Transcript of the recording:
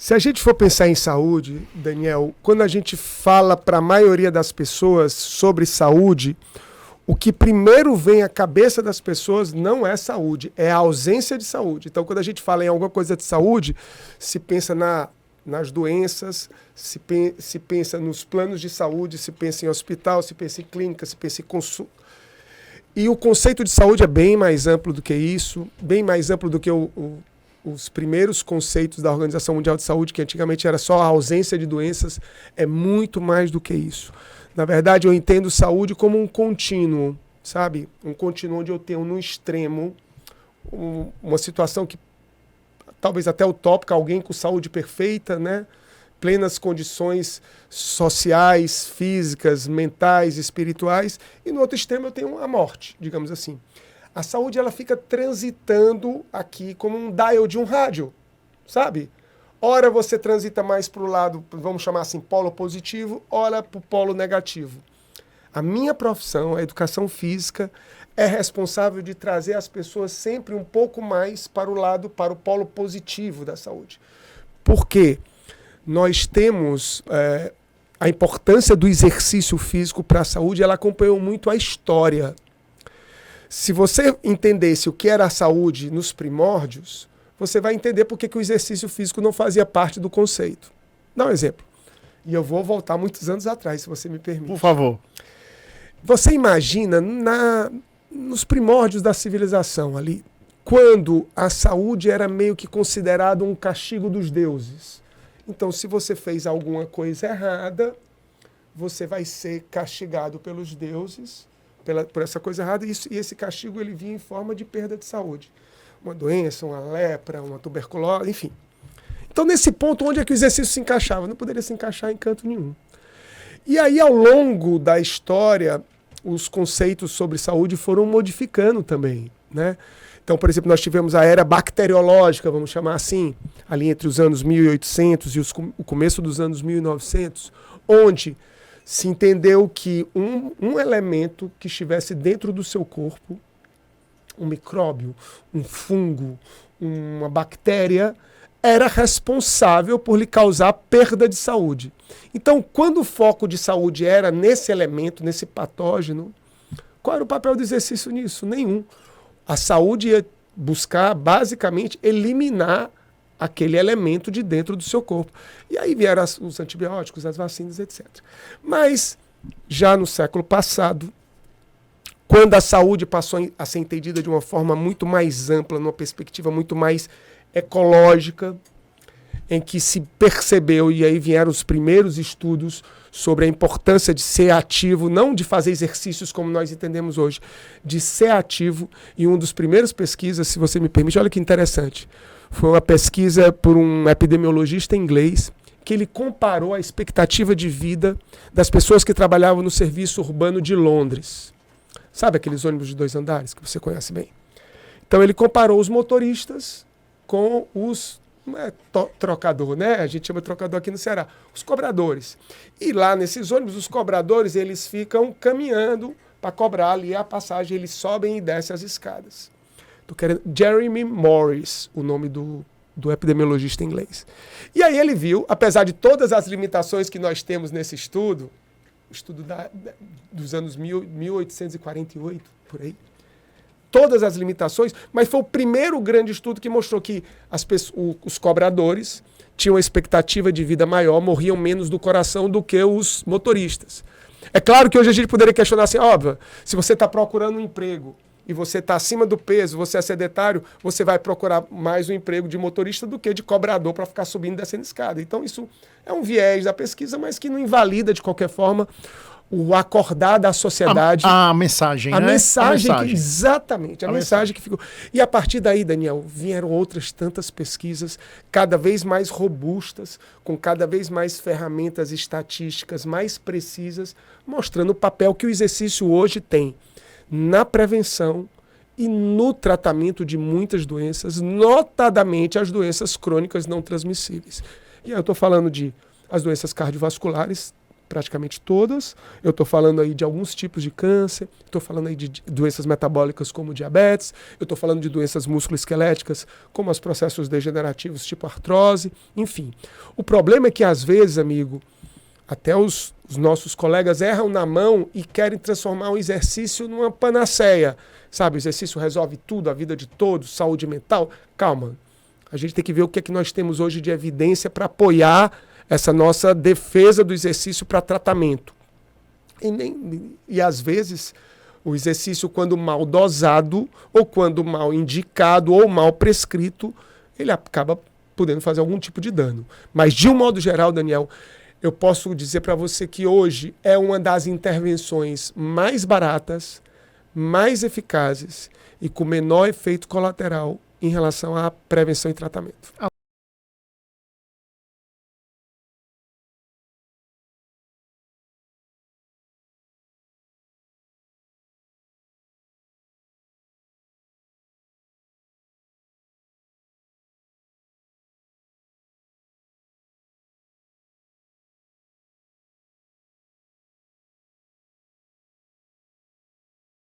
Se a gente for pensar em saúde, Daniel, quando a gente fala para a maioria das pessoas sobre saúde, o que primeiro vem à cabeça das pessoas não é saúde, é a ausência de saúde. Então, quando a gente fala em alguma coisa de saúde, se pensa nas doenças, se pensa nos planos de saúde, se pensa em hospital, se pensa em clínica, se pensa em consulta. E o conceito de saúde é bem mais amplo do que isso, bem mais amplo do que os primeiros conceitos da Organização Mundial de Saúde, que antigamente era só a ausência de doenças, é muito mais do que isso. Na verdade, eu entendo saúde como um contínuo, sabe? Um contínuo onde eu tenho no extremo uma situação que talvez até utópica, alguém com saúde perfeita, né? Plenas condições sociais, físicas, mentais, espirituais, e no outro extremo eu tenho a morte, digamos assim. A saúde ela fica transitando aqui como um dial de um rádio, sabe? Ora você transita mais para o lado, vamos chamar assim, polo positivo, ora para o polo negativo. A minha profissão, a educação física, é responsável de trazer as pessoas sempre um pouco mais para o polo positivo da saúde. Por quê? Nós temos a importância do exercício físico para a saúde, ela acompanhou muito a história. Se você entendesse o que era a saúde nos primórdios, você vai entender por que o exercício físico não fazia parte do conceito. Dá um exemplo. E eu vou voltar muitos anos atrás, se você me permite. Por favor. Você imagina nos primórdios da civilização ali, quando a saúde era meio que considerado um castigo dos deuses. Então, se você fez alguma coisa errada, você vai ser castigado pelos deuses por essa coisa errada, e esse castigo ele vinha em forma de perda de saúde. Uma doença, uma lepra, uma tuberculose, enfim. Então, nesse ponto, onde é que o exercício se encaixava? Não poderia se encaixar em canto nenhum. E aí, ao longo da história, os conceitos sobre saúde foram modificando também, né? Então, por exemplo, nós tivemos a era bacteriológica, vamos chamar assim, ali entre os anos 1800 e o começo dos anos 1900, onde se entendeu que um elemento que estivesse dentro do seu corpo, um micróbio, um fungo, uma bactéria, era responsável por lhe causar perda de saúde. Então, quando o foco de saúde era nesse elemento, nesse patógeno, qual era o papel do exercício nisso? Nenhum. A saúde ia buscar, basicamente, eliminar aquele elemento de dentro do seu corpo. E aí vieram os antibióticos, as vacinas, etc. Mas, já no século passado, quando a saúde passou a ser entendida de uma forma muito mais ampla, numa perspectiva muito mais ecológica, em que se percebeu, e aí vieram os primeiros estudos sobre a importância de ser ativo, não de fazer exercícios como nós entendemos hoje, de ser ativo. E uma das primeiras pesquisas, se você me permite, olha que interessante, foi uma pesquisa por um epidemiologista inglês, que ele comparou a expectativa de vida das pessoas que trabalhavam no serviço urbano de Londres. Sabe aqueles ônibus de 2 andares que você conhece bem? Então ele comparou os motoristas com os trocador, né? A gente chama de trocador aqui no Ceará. Os cobradores. E lá nesses ônibus, os cobradores, eles ficam caminhando para cobrar ali a passagem. Eles sobem e descem as escadas. Tô querendo... Jeremy Morris, o nome do epidemiologista inglês. E aí ele viu, apesar de todas as limitações que nós temos nesse estudo, o estudo dos anos 1848, por aí, todas as limitações, mas foi o primeiro grande estudo que mostrou que os cobradores tinham uma expectativa de vida maior, morriam menos do coração do que os motoristas. É claro que hoje a gente poderia questionar assim, óbvio, se você está procurando um emprego e você está acima do peso, você é sedentário, você vai procurar mais um emprego de motorista do que de cobrador para ficar subindo e descendo escada. Então isso é um viés da pesquisa, mas que não invalida de qualquer forma o acordar da sociedade. A mensagem, a né? Mensagem a mensagem. Exatamente, a mensagem que ficou. E a partir daí, Daniel, vieram outras tantas pesquisas, cada vez mais robustas, com cada vez mais ferramentas estatísticas mais precisas, mostrando o papel que o exercício hoje tem na prevenção e no tratamento de muitas doenças, notadamente as doenças crônicas não transmissíveis. E aí eu estou falando de as doenças cardiovasculares, praticamente todas. Eu estou falando aí de alguns tipos de câncer, estou falando aí de doenças metabólicas como diabetes, eu estou falando de doenças musculoesqueléticas como os processos degenerativos tipo artrose, enfim. O problema é que às vezes, amigo, até os nossos colegas erram na mão e querem transformar o exercício numa panaceia. Sabe, o exercício resolve tudo, a vida de todos, saúde mental. Calma, a gente tem que ver o que é que nós temos hoje de evidência para apoiar essa nossa defesa do exercício para tratamento. E às vezes, o exercício, quando mal dosado, ou quando mal indicado, ou mal prescrito, ele acaba podendo fazer algum tipo de dano. Mas, de um modo geral, Daniel, eu posso dizer para você que hoje é uma das intervenções mais baratas, mais eficazes e com menor efeito colateral em relação à prevenção e tratamento.